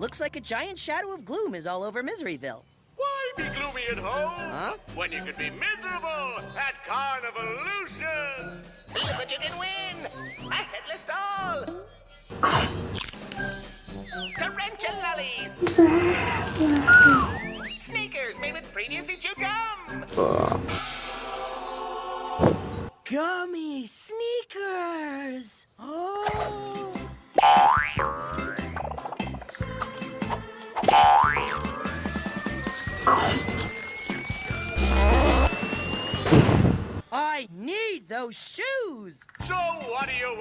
Looks like a giant shadow of gloom is all over Miseryville. Why be gloomy at home? Huh? When you could be miserable at Carnivolutions! Look what you can win! A headless doll! Torrential lollies! Sneakers made with previously chewed gum! Gummy sneakers! Oh! I need those shoes! So what are you waiting